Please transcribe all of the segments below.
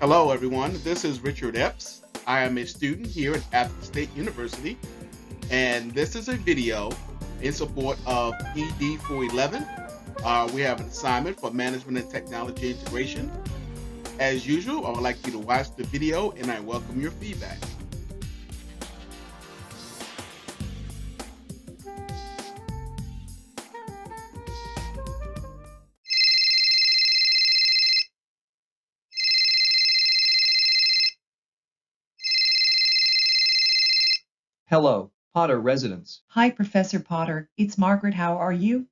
Hello, everyone. This is Richard Epps. I am a student here at App State University, and this is a video in support of ED 411. We have an assignment for management and technology integration. As usual, I would like you to watch the video, and I welcome your feedback. Hello, Potter residents. Hi, Professor Potter. It's Margaret. How are you?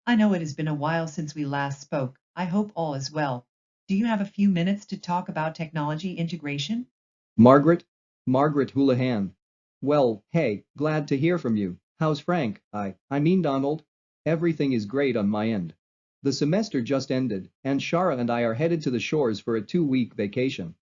I know it has been a while since we last spoke. I hope all is well. Do you have a few minutes to talk about technology integration? Margaret? Margaret Houlihan. Well, hey, glad to hear from you. How's Frank? I mean Donald? Everything is great on my end. The semester just ended, and Shara and I are headed to the shores for a 2-week vacation.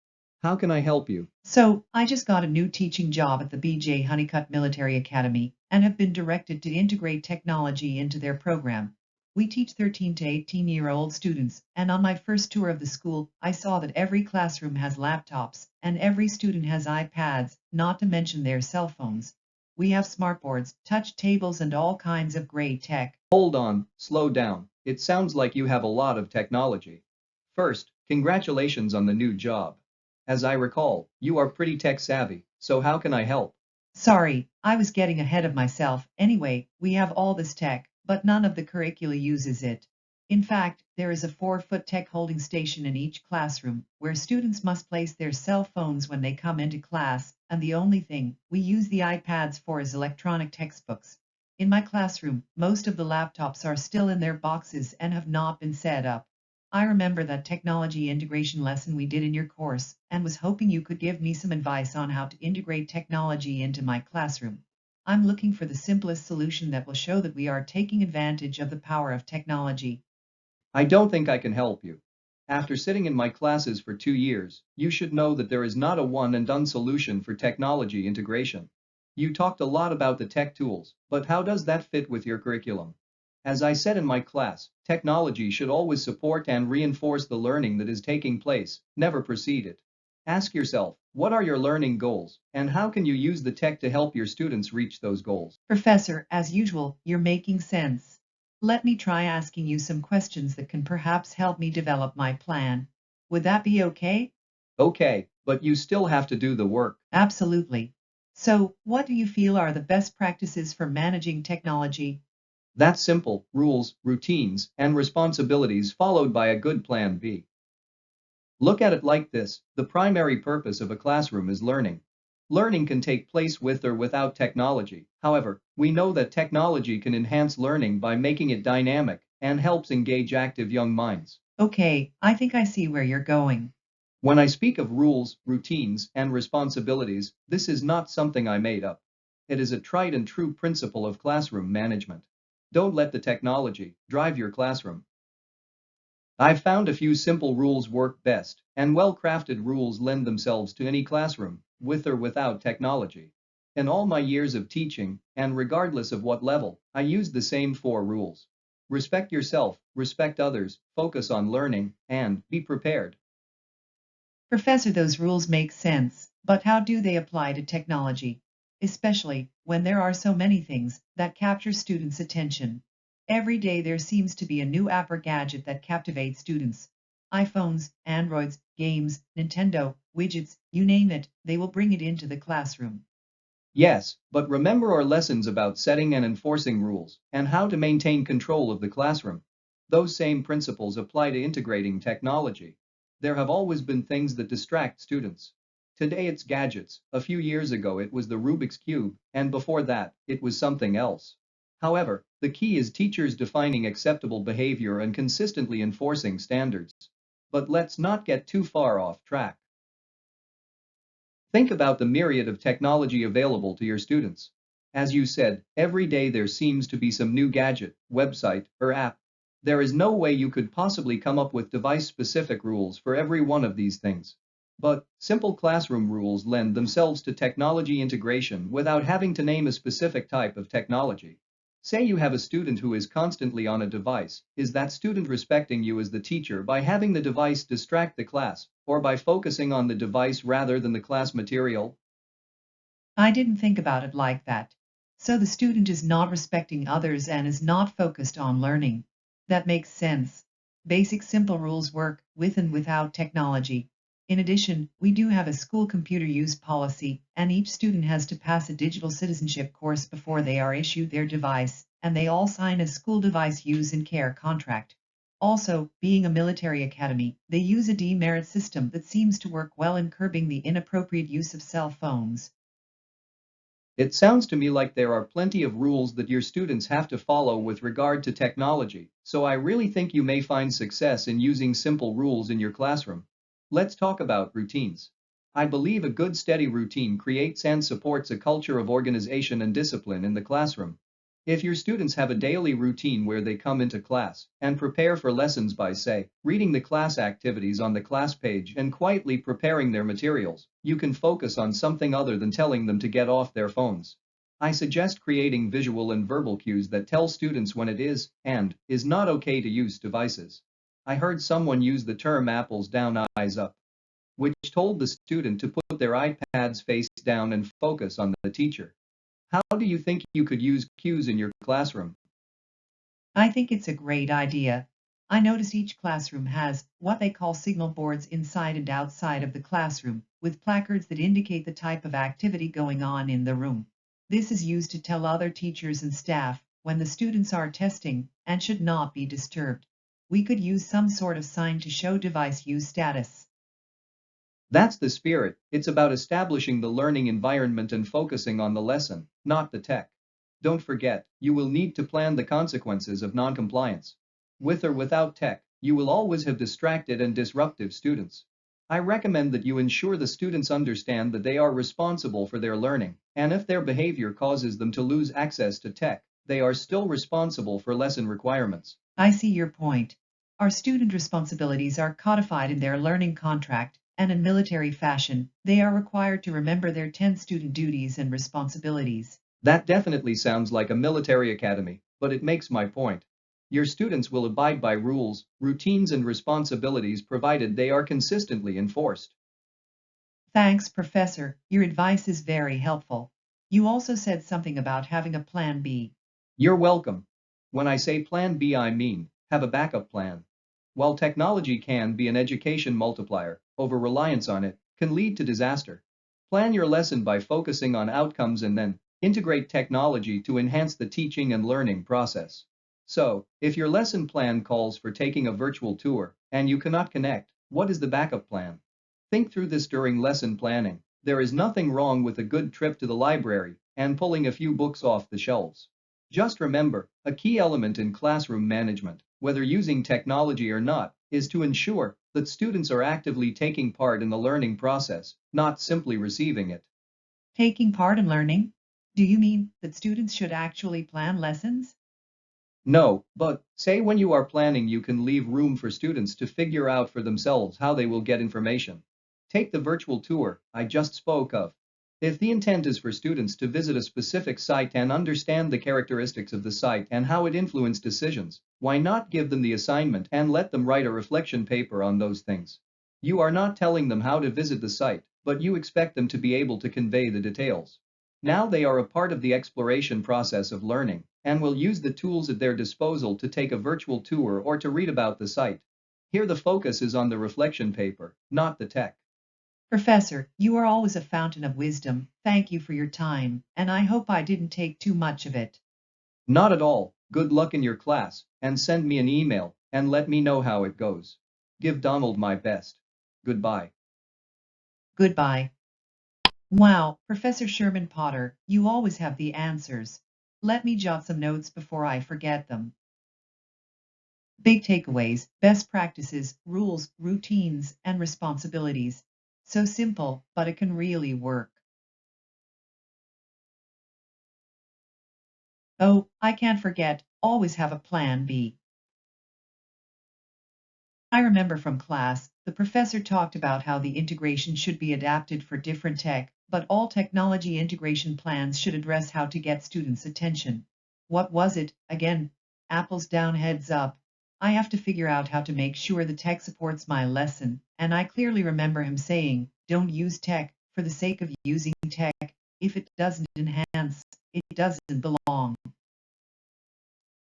How can I help you? So, I just got a new teaching job at the BJ Honeycutt Military Academy and have been directed to integrate technology into their program. We teach 13 to 18-year-old students, and on my first tour of the school, I saw that every classroom has laptops and every student has iPads, not to mention their cell phones. We have smartboards, touch tables, and all kinds of great tech. Hold on, slow down. It sounds like you have a lot of technology. First, congratulations on the new job. As I recall, you are pretty tech savvy, so how can I help? Sorry, I was getting ahead of myself. Anyway, we have all this tech, but none of the curricula uses it. In fact, there is a 4-foot tech holding station in each classroom where students must place their cell phones when they come into class, and the only thing we use the iPads for is electronic textbooks. In my classroom, most of the laptops are still in their boxes and have not been set up. I remember that technology integration lesson we did in your course and was hoping you could give me some advice on how to integrate technology into my classroom. I'm looking for the simplest solution that will show that we are taking advantage of the power of technology. I don't think I can help you. After sitting in my classes for 2 years, you should know that there is not a one and done solution for technology integration. You talked a lot about the tech tools, but how does that fit with your curriculum? As I said in my class, technology should always support and reinforce the learning that is taking place, never precede it. Ask yourself, what are your learning goals, and how can you use the tech to help your students reach those goals? Professor, as usual, you're making sense. Let me try asking you some questions that can perhaps help me develop my plan. Would that be okay? Okay, but you still have to do the work. Absolutely. So, what do you feel are the best practices for managing technology? That's simple: rules, routines, and responsibilities followed by a good plan B. Look at it like this: the primary purpose of a classroom is learning. Learning can take place with or without technology. However, we know that technology can enhance learning by making it dynamic and helps engage active young minds. Okay, I think I see where you're going. When I speak of rules, routines, and responsibilities, this is not something I made up. It is a tried and true principle of classroom management. Don't let the technology drive your classroom. I've found a few simple rules work best, and well-crafted rules lend themselves to any classroom, with or without technology. In all my years of teaching, and regardless of what level, I use the same 4 rules. Respect yourself, respect others, focus on learning, and be prepared. Professor, those rules make sense, but how do they apply to technology? Especially when there are so many things that capture students' attention. Every day there seems to be a new app or gadget that captivates students. iPhones, Androids, games, Nintendo, widgets, you name it, they will bring it into the classroom. Yes, but remember our lessons about setting and enforcing rules, and how to maintain control of the classroom. Those same principles apply to integrating technology. There have always been things that distract students. Today it's gadgets, a few years ago it was the Rubik's Cube, and before that, it was something else. However, the key is teachers defining acceptable behavior and consistently enforcing standards. But let's not get too far off track. Think about the myriad of technology available to your students. As you said, every day there seems to be some new gadget, website, or app. There is no way you could possibly come up with device-specific rules for every one of these things. But simple classroom rules lend themselves to technology integration without having to name a specific type of technology. Say you have a student who is constantly on a device. Is that student respecting you as the teacher by having the device distract the class, or by focusing on the device rather than the class material? I didn't think about it like that. So the student is not respecting others and is not focused on learning. That makes sense. Basic simple rules work with and without technology. In addition, we do have a school computer use policy, and each student has to pass a digital citizenship course before they are issued their device, and they all sign a school device use and care contract. Also, being a military academy, they use a demerit system that seems to work well in curbing the inappropriate use of cell phones. It sounds to me like there are plenty of rules that your students have to follow with regard to technology, so I really think you may find success in using simple rules in your classroom. Let's talk about routines. I believe a good steady routine creates and supports a culture of organization and discipline in the classroom. If your students have a daily routine where they come into class and prepare for lessons by, say, reading the class activities on the class page and quietly preparing their materials, you can focus on something other than telling them to get off their phones. I suggest creating visual and verbal cues that tell students when it is and is not okay to use devices. I heard someone use the term apples down, eyes up, which told the student to put their iPads face down and focus on the teacher. How do you think you could use cues in your classroom? I think it's a great idea. I notice each classroom has what they call signal boards inside and outside of the classroom, with placards that indicate the type of activity going on in the room. This is used to tell other teachers and staff when the students are testing and should not be disturbed. We could use some sort of sign to show device use status. That's the spirit. It's about establishing the learning environment and focusing on the lesson, not the tech. Don't forget, you will need to plan the consequences of noncompliance. With or without tech, you will always have distracted and disruptive students. I recommend that you ensure the students understand that they are responsible for their learning, and if their behavior causes them to lose access to tech, they are still responsible for lesson requirements. I see your point. Our student responsibilities are codified in their learning contract, and in military fashion, they are required to remember their 10 student duties and responsibilities. That definitely sounds like a military academy, but it makes my point. Your students will abide by rules, routines, and responsibilities provided they are consistently enforced. Thanks, Professor. Your advice is very helpful. You also said something about having a plan B. You're welcome. When I say Plan B, I mean have a backup plan. While technology can be an education multiplier, over-reliance on it can lead to disaster. Plan your lesson by focusing on outcomes and then integrate technology to enhance the teaching and learning process. So, if your lesson plan calls for taking a virtual tour and you cannot connect, what is the backup plan? Think through this during lesson planning. There is nothing wrong with a good trip to the library and pulling a few books off the shelves. Just remember, a key element in classroom management, whether using technology or not, is to ensure that students are actively taking part in the learning process, not simply receiving it. Taking part in learning? Do you mean that students should actually plan lessons? No, but say when you are planning, you can leave room for students to figure out for themselves how they will get information. Take the virtual tour I just spoke of. If the intent is for students to visit a specific site and understand the characteristics of the site and how it influenced decisions, why not give them the assignment and let them write a reflection paper on those things? You are not telling them how to visit the site, but you expect them to be able to convey the details. Now they are a part of the exploration process of learning and will use the tools at their disposal to take a virtual tour or to read about the site. Here the focus is on the reflection paper, not the tech. Professor, you are always a fountain of wisdom. Thank you for your time, and I hope I didn't take too much of it. Not at all. Good luck in your class, and send me an email and let me know how it goes. Give Donald my best. Goodbye. Goodbye. Wow, Professor Sherman Potter, you always have the answers. Let me jot some notes before I forget them. Big takeaways, best practices, rules, routines, and responsibilities. So simple, but it can really work. Oh, I can't forget, always have a plan B. I remember from class, the professor talked about how the integration should be adapted for different tech, but all technology integration plans should address how to get students' attention. What was it again? Apples down, heads up. I have to figure out how to make sure the tech supports my lesson, and I clearly remember him saying, don't use tech for the sake of using tech. If it doesn't enhance, it doesn't belong.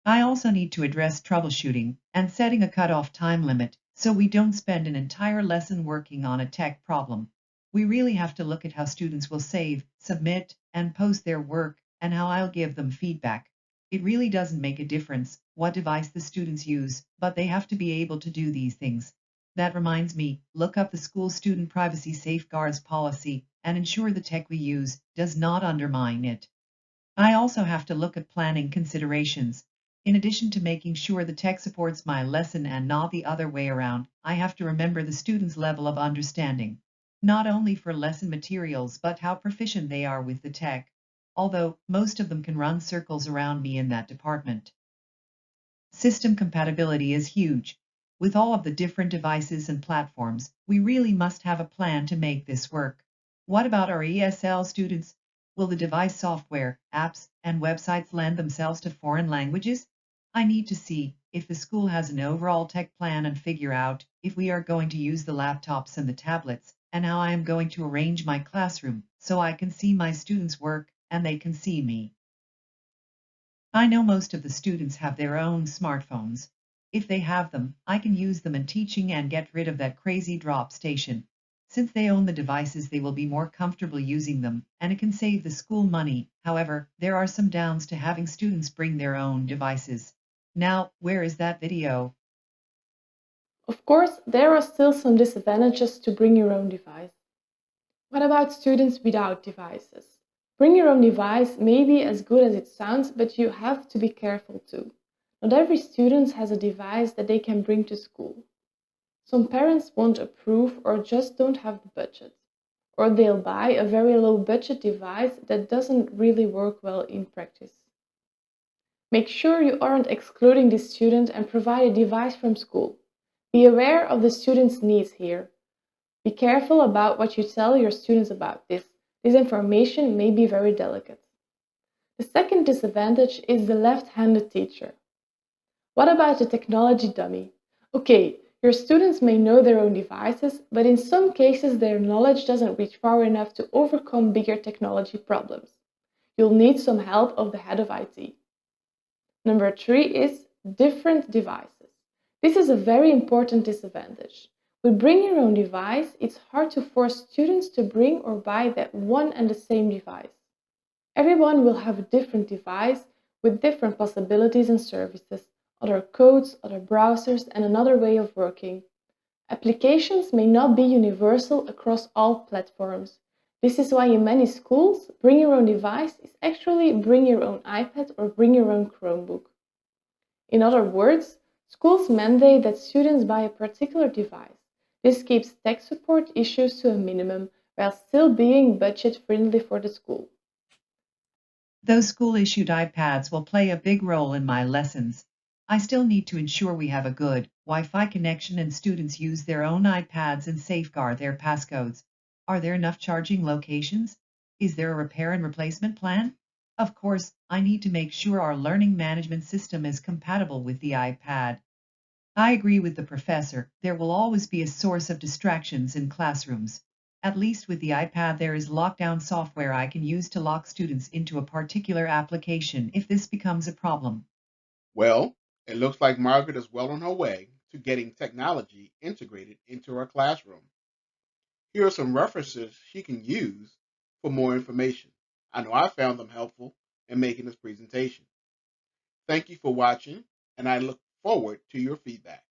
I also need to address troubleshooting and setting a cutoff time limit so we don't spend an entire lesson working on a tech problem. We really have to look at how students will save, submit, and post their work, and how I'll give them feedback. It really doesn't make a difference what device the students use, but they have to be able to do these things. That reminds me, look up the school student privacy safeguards policy and ensure the tech we use does not undermine it. I also have to look at planning considerations. In addition to making sure the tech supports my lesson and not the other way around, I have to remember the student's level of understanding, not only for lesson materials but how proficient they are with the tech, although most of them can run circles around me in that department. System compatibility is huge. With all of the different devices and platforms, we really must have a plan to make this work. What about our ESL students? Will the device software, apps, and websites lend themselves to foreign languages? I need to see if the school has an overall tech plan and figure out if we are going to use the laptops and the tablets, and how I am going to arrange my classroom so I can see my students' work and they can see me. I know most of the students have their own smartphones. If they have them, I can use them in teaching and get rid of that crazy drop station. Since they own the devices, they will be more comfortable using them, and it can save the school money. However, there are some downs to having students bring their own devices. Now, where is that video? Of course, there are still some disadvantages to bring your own device. What about students without devices? Bring your own device may be as good as it sounds, but you have to be careful too. Not every student has a device that they can bring to school. Some parents won't approve or just don't have the budget. Or they'll buy a very low budget device that doesn't really work well in practice. Make sure you aren't excluding the student and provide a device from school. Be aware of the student's needs here. Be careful about what you tell your students about this. This information may be very delicate. The second disadvantage is the left-handed teacher. What about the technology dummy? Okay, your students may know their own devices, but in some cases their knowledge doesn't reach far enough to overcome bigger technology problems. You'll need some help of the head of IT. Number 3 is different devices. This is a very important disadvantage. With bring your own device, it's hard to force students to bring or buy that one and the same device. Everyone will have a different device with different possibilities and services, other codes, other browsers, and another way of working. Applications may not be universal across all platforms. This is why in many schools, bring your own device is actually bring your own iPad or bring your own Chromebook. In other words, schools mandate that students buy a particular device. This keeps tech support issues to a minimum while still being budget friendly for the school. Those school-issued iPads will play a big role in my lessons. I still need to ensure we have a good Wi-Fi connection and students use their own iPads and safeguard their passcodes. Are there enough charging locations? Is there a repair and replacement plan? Of course, I need to make sure our learning management system is compatible with the iPad. I agree with the professor, there will always be a source of distractions in classrooms. At least with the iPad there is lockdown software I can use to lock students into a particular application if this becomes a problem. Well, it looks like Margaret is well on her way to getting technology integrated into her classroom. Here are some references she can use for more information. I know I found them helpful in making this presentation. Thank you for watching, and I look forward to your feedback.